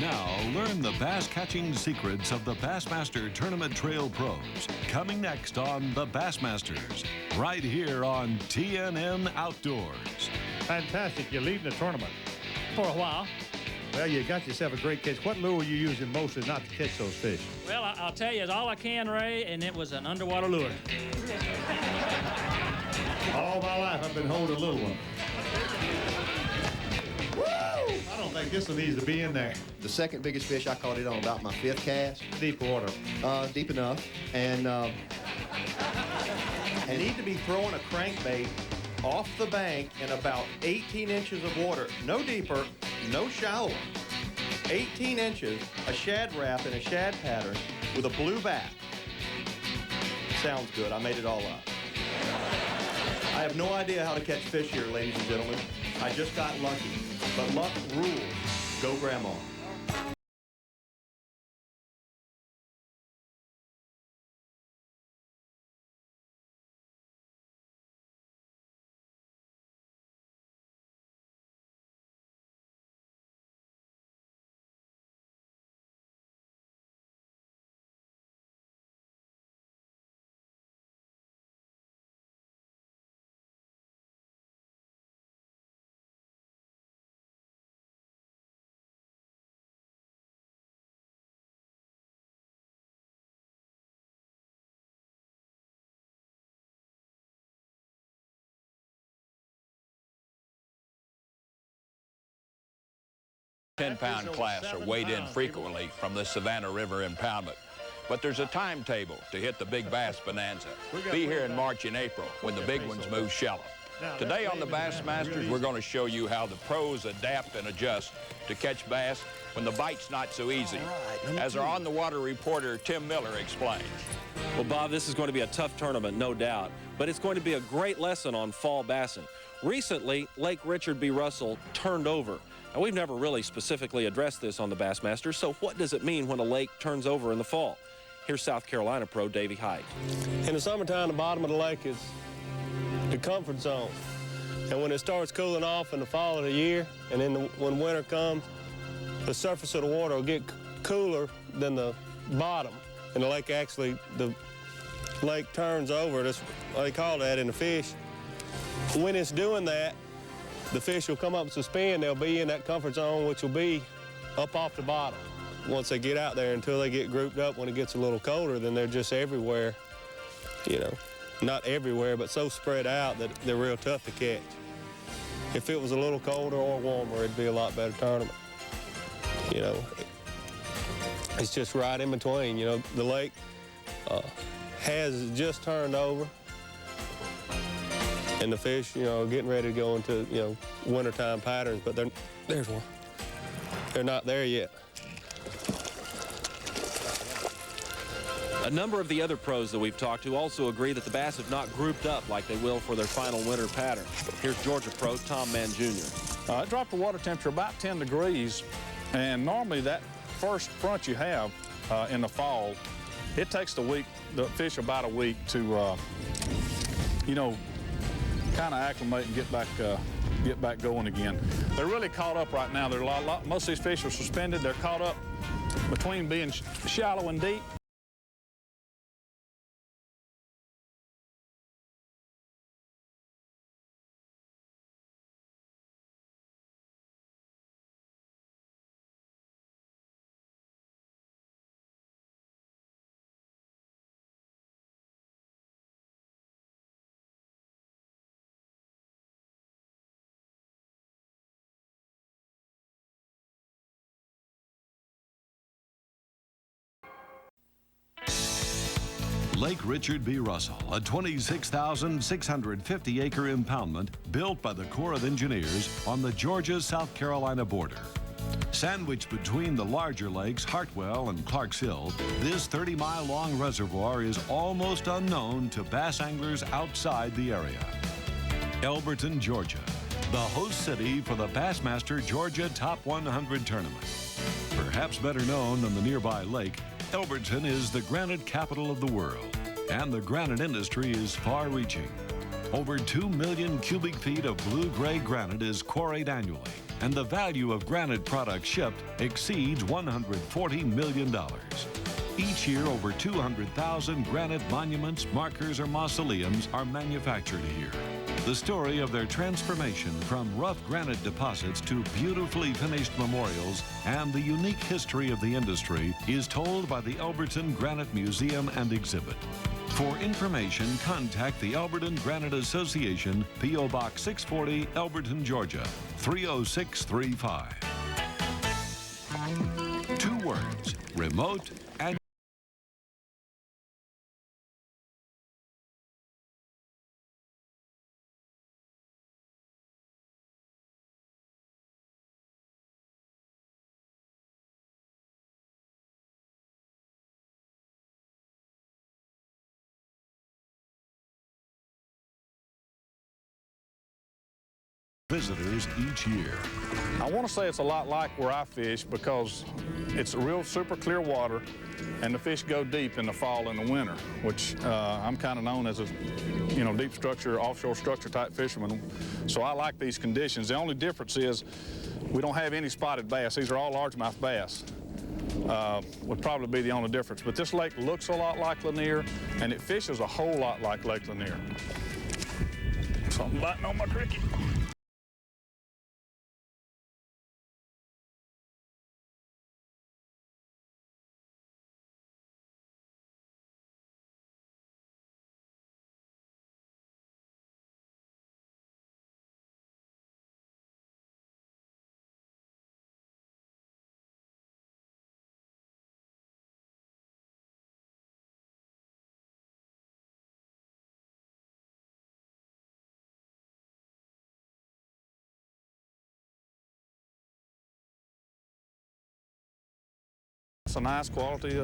Now, learn the bass catching secrets of the Bassmaster Tournament Trail Pros. Coming next on the Bassmasters, right here on TNN Outdoors. Fantastic. You're leading the tournament. For a while. Well, you got yourself a great catch. What lure are you using mostly not to catch those fish? Well, I'll tell you, it's all I can, Ray, and it was an underwater lure. All my life, I've been holding a little one. Woo! I don't think this one needs to be in there. The second biggest fish, I caught it on about my 5th cast. Deep water. Deep enough. And You need to be throwing a crankbait off the bank in about 18 inches of water. No deeper, no shallower. 18 inches, a shad wrap in a shad pattern with a blue back. Sounds good. I made it all up. I have no idea how to catch fish here, ladies and gentlemen. I just got lucky. But luck rules. Go Grandma. Ten-pound class are weighed in frequently from the Savannah River impoundment. But there's a timetable to hit the big bass bonanza. Be here in March and April when the big ones move shallow. Today on the Bassmasters, we're going to show you how the pros adapt and adjust to catch bass when the bite's not so easy. As our on-the-water reporter, Tim Miller, explains. Well, Bob, this is going to be a tough tournament, no doubt, but it's going to be a great lesson on fall bassing. Recently, Lake Richard B. Russell turned over. Now, we've never really specifically addressed this on the Bassmasters, so what does it mean when a lake turns over in the fall? Here's South Carolina pro Davey Hyde. In the summertime, the bottom of the lake is the comfort zone. And when it starts cooling off in the fall of the year, and then when winter comes, the surface of the water will get cooler than the bottom. And the lake turns over. That's what they call that in the fish. When it's doing that, the fish will come up and suspend. They'll be in that comfort zone, which will be up off the bottom. Once they get out there, until they get grouped up when it gets a little colder, then they're just everywhere, you know. Not everywhere, but so spread out that they're real tough to catch. If it was a little colder or warmer, it'd be a lot better tournament. You know, it's just right in between. You know, the lake has just turned over, and the fish, you know, are getting ready to go into, you know, wintertime patterns, but there's one. They're not there yet. A number of the other pros that we've talked to also agree that the bass have not grouped up like they will for their final winter pattern. Here's Georgia pro Tom Mann Jr. It dropped the water temperature about 10 degrees, and normally that first front you have in the fall, it takes the fish about a week to, you know, kind of acclimate and get back going again. They're really caught up right now. Most of these fish are suspended. They're caught up between being shallow and deep. Lake Richard B. Russell, a 26,650-acre impoundment built by the Corps of Engineers on the Georgia-South Carolina border. Sandwiched between the larger lakes Hartwell and Clarks Hill, this 30-mile-long reservoir is almost unknown to bass anglers outside the area. Elberton, Georgia, the host city for the Bassmaster Georgia Top 100 tournament. Perhaps better known than the nearby lake, Elberton is the granite capital of the world, and the granite industry is far-reaching. Over 2 million cubic feet of blue-gray granite is quarried annually, and the value of Granite products shipped exceeds $140 million. Each year, over 200,000 Granite monuments, markers, or mausoleums are manufactured here. The story of their transformation from rough granite deposits to beautifully finished memorials and the unique history of the industry is told by the Elberton Granite Museum and Exhibit. For information, contact the Elberton Granite Association, P.O. Box 640, Elberton, Georgia, 30635. 2 words, remote and visitors each year. I want to say it's a lot like where I fish because it's real super clear water and the fish go deep in the fall and the winter, which I'm kind of known as a, deep structure, offshore structure type fisherman. So I like these conditions. The only difference is we don't have any spotted bass. These are all largemouth bass. Would probably be the only difference. But this lake looks a lot like Lanier and it fishes a whole lot like Lake Lanier. Something biting on my cricket. It's a nice quality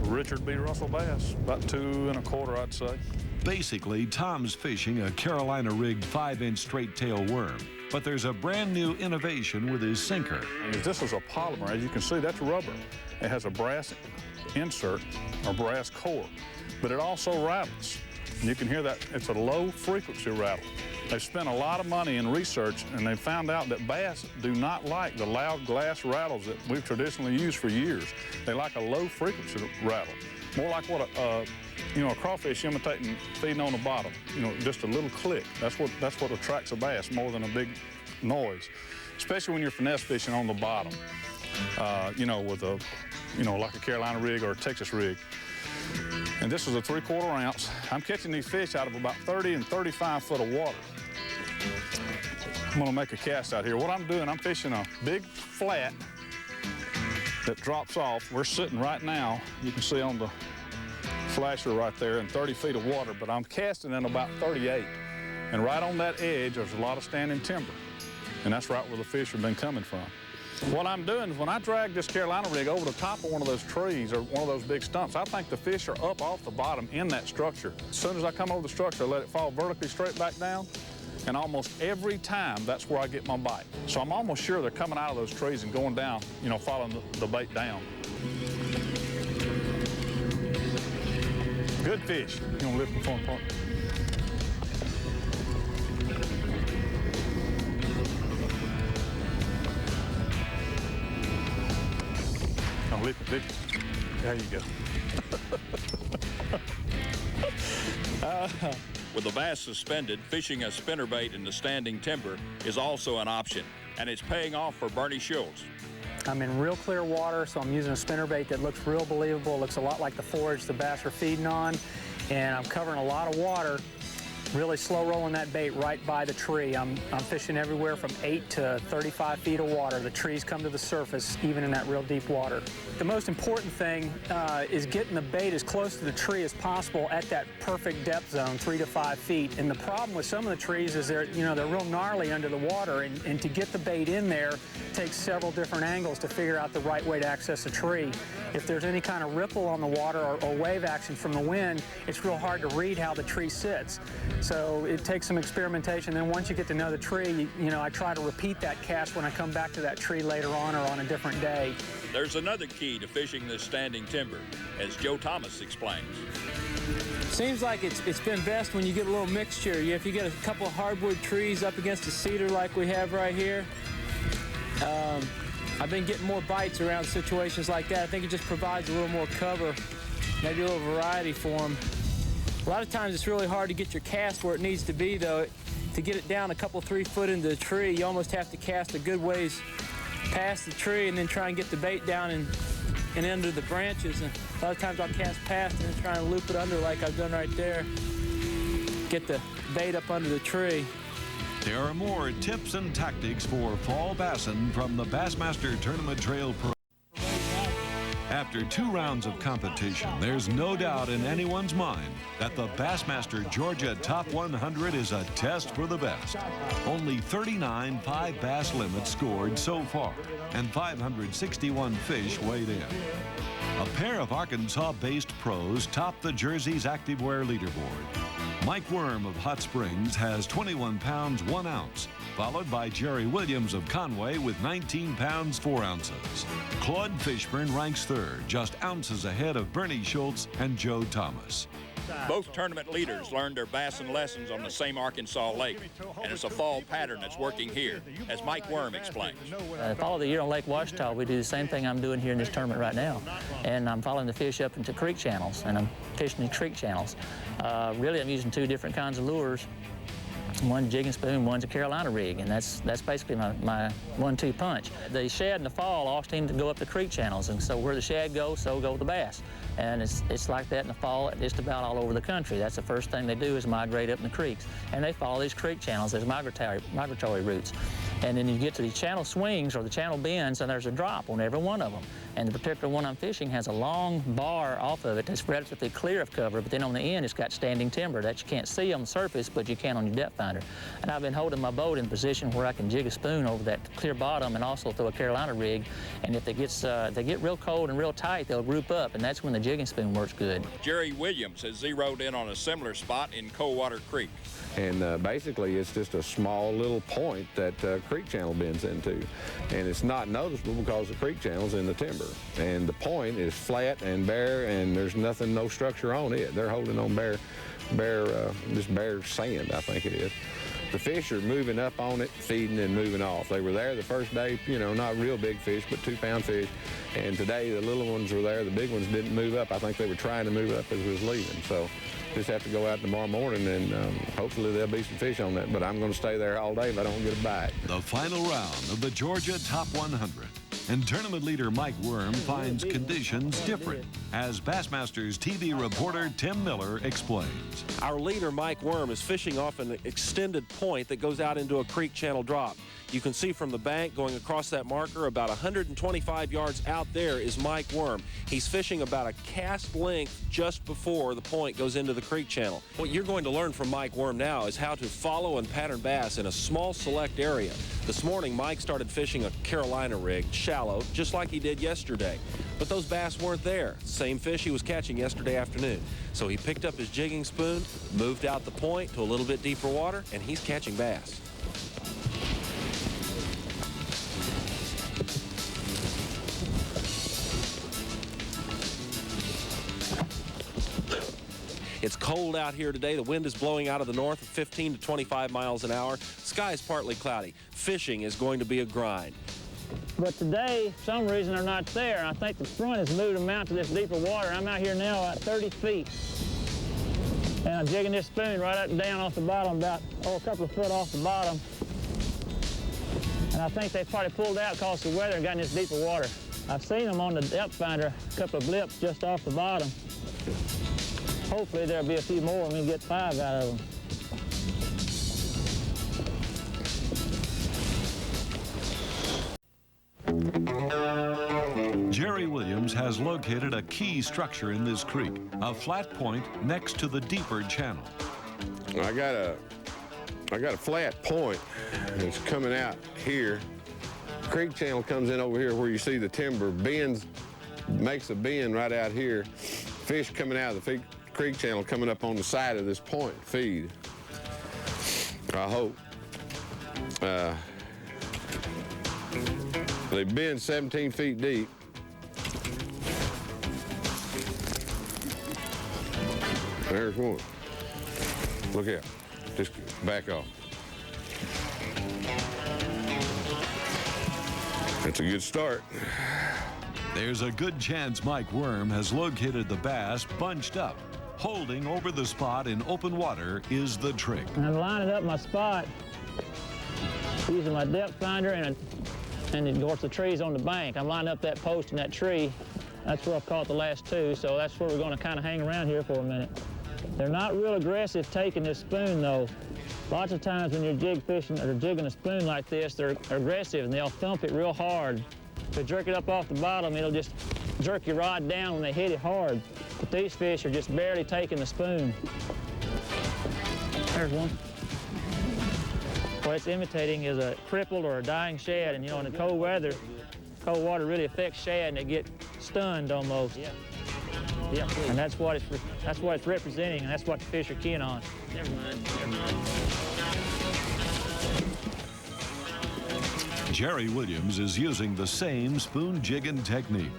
Richard B. Russell bass, about 2 1/4, I'd say. Basically, Tom's fishing a Carolina-rigged 5-inch straight-tail worm, but there's a brand new innovation with his sinker. This is a polymer. As you can see, that's rubber. It has a brass insert or brass core, but it also rattles. And you can hear that it's a low-frequency rattle. They've spent a lot of money in research, and they found out that bass do not like the loud glass rattles that we've traditionally used for years. They like a low-frequency rattle, more like what a crawfish imitating feeding on the bottom. Just a little click. That's what attracts a bass more than a big noise, especially when you're finesse fishing on the bottom. With a, like a Carolina rig or a Texas rig. And this is a 3/4 ounce. I'm catching these fish out of about 30 and 35 foot of water. I'm gonna make a cast out here. What I'm doing, I'm fishing a big flat that drops off. We're sitting right now, you can see on the flasher right there, in 30 feet of water, but I'm casting in about 38. And right on that edge, there's a lot of standing timber. And that's right where the fish have been coming from. What I'm doing is when I drag this Carolina rig over the top of one of those trees or one of those big stumps, I think the fish are up off the bottom in that structure. As soon as I come over the structure, I let it fall vertically straight back down, and almost every time, that's where I get my bite. So I'm almost sure they're coming out of those trees and going down, following the bait down. Good fish. You want to lift them for them? Lift it. There you go. With the bass suspended, fishing a spinnerbait in the standing timber is also an option, and it's paying off for Bernie Schultz. I'm in real clear water, so I'm using a spinnerbait that looks real believable. It looks a lot like the forage the bass are feeding on, and I'm covering a lot of water. Really slow rolling that bait right by the tree. I'm fishing everywhere from 8 to 35 feet of water. The trees come to the surface, even in that real deep water. The most important thing is getting the bait as close to the tree as possible at that perfect depth zone, 3 to 5 feet. And the problem with some of the trees is they're real gnarly under the water, and to get the bait in there takes several different angles to figure out the right way to access a tree. If there's any kind of ripple on the water or wave action from the wind, it's real hard to read how the tree sits. So it takes some experimentation. Then once you get to know the tree, I try to repeat that cast when I come back to that tree later on or on a different day. There's another key to fishing this standing timber, as Joe Thomas explains. Seems like it's been best when you get a little mixture. If you get a couple of hardwood trees up against a cedar like we have right here, I've been getting more bites around situations like that. I think it just provides a little more cover, maybe a little variety for them. A lot of times it's really hard to get your cast where it needs to be, though. To get it down a couple, 3 foot into the tree, you almost have to cast a good ways past the tree and then try and get the bait down and under the branches. And a lot of times I'll cast past and then try and loop it under like I've done right there. Get the bait up under the tree. There are more tips and tactics for fall bassin from the Bassmaster Tournament Trail Pro. After 2 rounds of competition, there's no doubt in anyone's mind that the Bassmaster Georgia Top 100 is a test for the best. Only 39 5-bass limits scored so far, and 561 fish weighed in. A pair of Arkansas-based pros topped the Jersey's activewear leaderboard. Mike WURM of Hot Springs has 21 pounds 1 ounce, followed by Jerry Williams of Conway with 19 pounds 4 ounces. Claude FISHBURNE ranks 3rd, just ounces ahead of Bernie Schultz and Joe Thomas. Both tournament leaders learned their bassin lessons on the same Arkansas lake, and it's a fall pattern that's working here, as Mike WURM explains. Fall of the year on Lake Ouachita, we do the same thing I'm doing here in this tournament right now. And I'm following the fish up into creek channels, and I'm fishing in creek channels. Really, I'm using 2 different kinds of lures. One's jigging spoon, one's a Carolina rig, and that's basically my 1-2 punch. The shad in the fall all seem to go up the creek channels, and so where the shad goes, so go the bass. And it's like that in the fall just about all over the country. That's the first thing they do is migrate up in the creeks. And they follow these creek channels, there's migratory routes. And then you get to the channel swings or the channel bends, and there's a drop on every one of them. And the particular one I'm fishing has a long bar off of it that's relatively clear of cover, but then on the end it's got standing timber that you can't see on the surface, but you can on your depth finder. And I've been holding my boat in a position where I can jig a spoon over that clear bottom and also throw a Carolina rig. And if they get real cold and real tight, they'll group up, and that's when the jigging spoon works good. Jerry Williams has zeroed in on a similar spot in Coldwater Creek. And basically, it's just a small little point that creek channel bends into. And it's not noticeable because the creek channel's in the timber. And the point is flat and bare, and there's nothing, no structure on it. They're holding on just bare sand, I think it is. The fish are moving up on it, feeding and moving off. They were there the first day, you know, not real big fish, but 2-pound fish. And today the little ones were there. The big ones didn't move up. I think they were trying to move up as we was leaving. So just have to go out tomorrow morning and hopefully there'll be some fish on that. But I'm going to stay there all day if I don't get a bite. The final round of the Georgia Top 100. And tournament leader Mike WURM finds conditions different, as Bassmasters TV reporter Tim Miller explains. Our leader, Mike WURM, is fishing off an extended point that goes out into a creek channel drop. You can see from the bank going across that marker about 125 yards out there is Mike WURM. He's fishing about a cast length just before the point goes into the creek channel. What you're going to learn from Mike WURM now is how to follow and pattern bass in a small select area. This morning, Mike started fishing a Carolina rig, shallow, just like he did yesterday. But those bass weren't there. Same fish he was catching yesterday afternoon. So he picked up his jigging spoon, moved out the point to a little bit deeper water, and he's catching bass. It's cold out here today. The wind is blowing out of the north at 15 to 25 miles an hour. Sky is partly cloudy. Fishing is going to be a grind. But today, for some reason, they're not there. I think the front has moved them out to this deeper water. I'm out here now at 30 feet. And I'm jigging this spoon right up and down off the bottom, about a couple of foot off the bottom. And I think they've probably pulled out because of the weather and got in this deeper water. I've seen them on the depth finder, a couple of blips just off the bottom. Hopefully there'll be a few more and we can get 5 out of them. Jerry Williams has located a key structure in this creek, a flat point next to the deeper channel. I got a flat point that's coming out here. Creek channel comes in over here where you see the timber bends, makes a bend right out here. Fish coming out of the creek channel coming up on the side of this point feed. I hope. They bend 17 feet deep. There's one. Look out. Just back off. That's a good start. There's a good chance Mike WURM has located the bass bunched up. Holding over the spot in open water is the trick. I'm lining up my spot using my depth finder and of course the tree's on the bank. I'm lining up that post and that tree. That's where I've caught the last two, so that's where we're going to kind of hang around here for a minute. They're not real aggressive taking this spoon though. Lots of times when you're jig fishing or jigging a spoon like this, they're aggressive and they'll thump it real hard. If you jerk it up off the bottom, it'll just jerk your rod down when they hit it hard. But these fish are just barely taking the spoon. There's one. What it's imitating is a crippled or a dying shad, and you know, in the cold weather, cold water really affects shad and they get stunned almost. Yeah. Yeah. And that's what it's representing, and that's what the fish are keying on. Never mind. Never mind. Jerry Williams is using the same spoon jigging technique.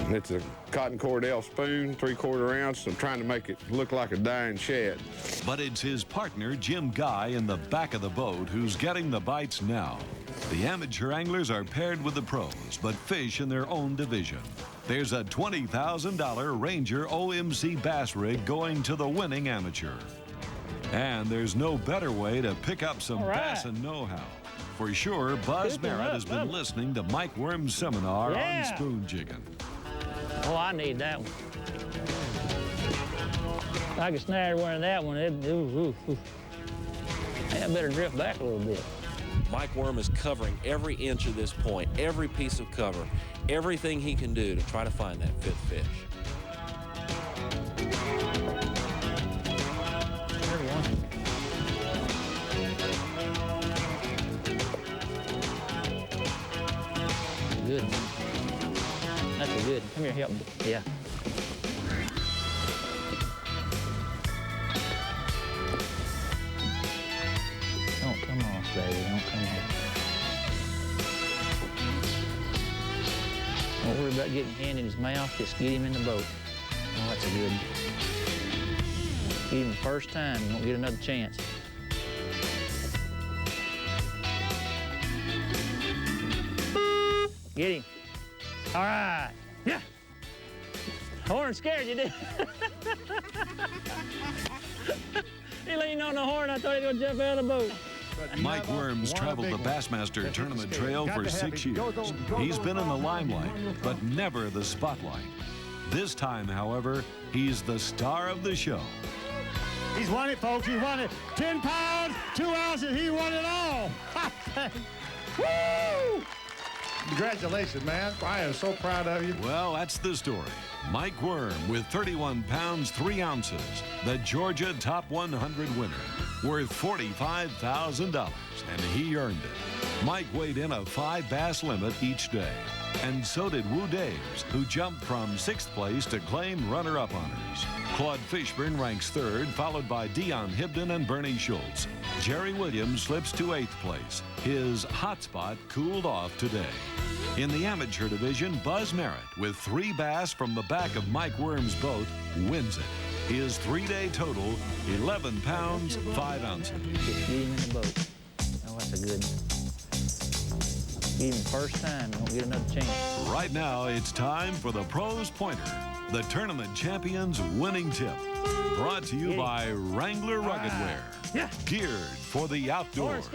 It's a cotton cordell spoon, 3/4 ounce. I'm trying to make it look like a dying shad. But it's his partner, Jim Guy, in the back of the boat who's getting the bites now. The amateur anglers are paired with the pros, but fish in their own division. There's a $20,000 Ranger OMC bass rig going to the winning amateur. And there's no better way to pick up some bass and know-how. For sure, Buzz Merritt has been listening to Mike WURM's seminar on spoon jigging. Oh, I need that one. If I could snare wearing that one, I better drift back a little bit. Mike WURM is covering every inch of this point, every piece of cover, everything he can do to try to find that fifth fish. There's one. Good. That's a good. Come here, help me. Yeah. Don't come off, baby. Don't come off. Don't worry about getting your hand in his mouth. Just get him in the boat. Oh, that's a good. Get him the first time. You won't get another chance. Get him. All right. Yeah. Horn scared you, did he leaned on the horn. I thought he was going to jump out of the boat. Mike WURM's traveled the Bassmaster tournament trail for 6 years. He's been in the limelight, but never the spotlight. This time, however, he's the star of the show. He's won it, folks. He won it. 10 pounds, 2 ounces. He won it all. Woo! Congratulations, man. I am so proud of you. Well, that's the story. Mike WURM with 31 pounds, 3 ounces, the Georgia Top 100 winner, worth $45,000, and he earned it. Mike weighed in a 5 bass limit each day, and so did Wu Daves, who jumped from 6th place to claim runner-up honors. Claude FISHBURNE ranks 3rd, followed by Dion Hibden and Bernie Schultz. Jerry Williams slips to 8th place. His hot spot cooled off today. In the amateur division, Buzz Merritt, with 3 bass from the back of Mike WURM's boat, wins it. His 3-day total, 11 pounds, 5 ounces. Just get him in the boat. Oh, that's a good one. Get him the first time, you won't get another chance. Right now, it's time for the Pros Pointer, the tournament champion's winning tip. Brought to you by Wrangler Rugged Wear. Yeah. Geared for the outdoors.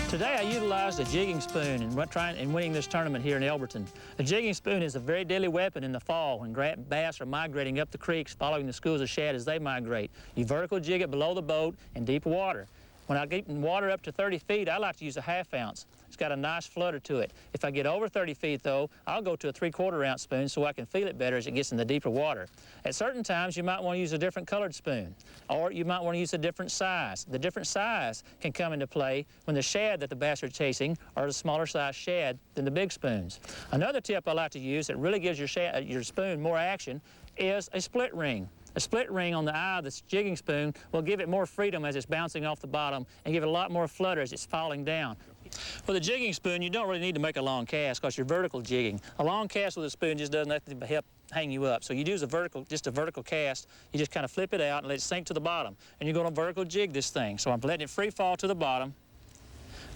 Today I utilized a jigging spoon in winning this tournament here in Elberton. A jigging spoon is a very deadly weapon in the fall when bass are migrating up the creeks following the schools of shad as they migrate. You vertical jig it below the boat in deep water. When I get in water up to 30 feet, I like to use a 1/2 ounce. It's got a nice flutter to it. If I get over 30 feet, though, I'll go to a 3/4 ounce spoon so I can feel it better as it gets in the deeper water. At certain times, you might want to use a different colored spoon, or you might want to use a different size. The different size can come into play when the shad that the bass are chasing are the smaller size shad than the big spoons. Another tip I like to use that really gives your spoon more action is a split ring. A split ring on the eye of this jigging spoon will give it more freedom as it's bouncing off the bottom and give it a lot more flutter as it's falling down. With a jigging spoon, you don't really need to make a long cast because you're vertical jigging. A long cast with a spoon just does nothing but help hang you up. So you use just a vertical cast. You just kind of flip it out and let it sink to the bottom. And you're going to vertical jig this thing. So I'm letting it free fall to the bottom.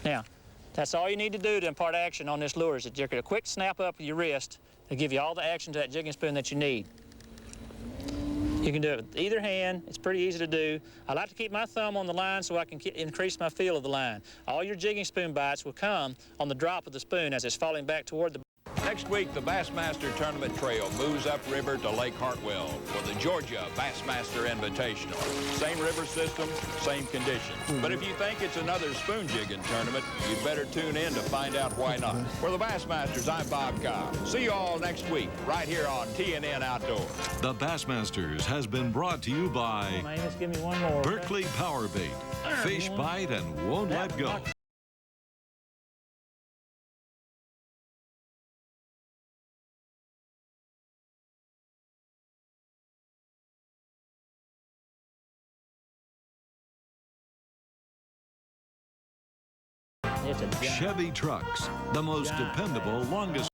Now, that's all you need to do to impart action on this lure is to jerk it a quick snap up with your wrist to give you all the action to that jigging spoon that you need. You can do it with either hand. It's pretty easy to do. I like to keep my thumb on the line so I can increase my feel of the line. All your jigging spoon bites will come on the drop of the spoon as it's falling back toward the... Next week, the Bassmaster Tournament Trail moves upriver to Lake Hartwell for the Georgia Bassmaster Invitational. Same river system, same conditions. But if you think it's another spoon jigging tournament, you'd better tune in to find out why not. For the Bassmasters, I'm Bob Cobb. See you all next week, right here on TNN Outdoors. The Bassmasters has been brought to you by Just give me one more. Berkeley Power Bait. Fish bite and won't let go. Chevy trucks, the most dependable, longest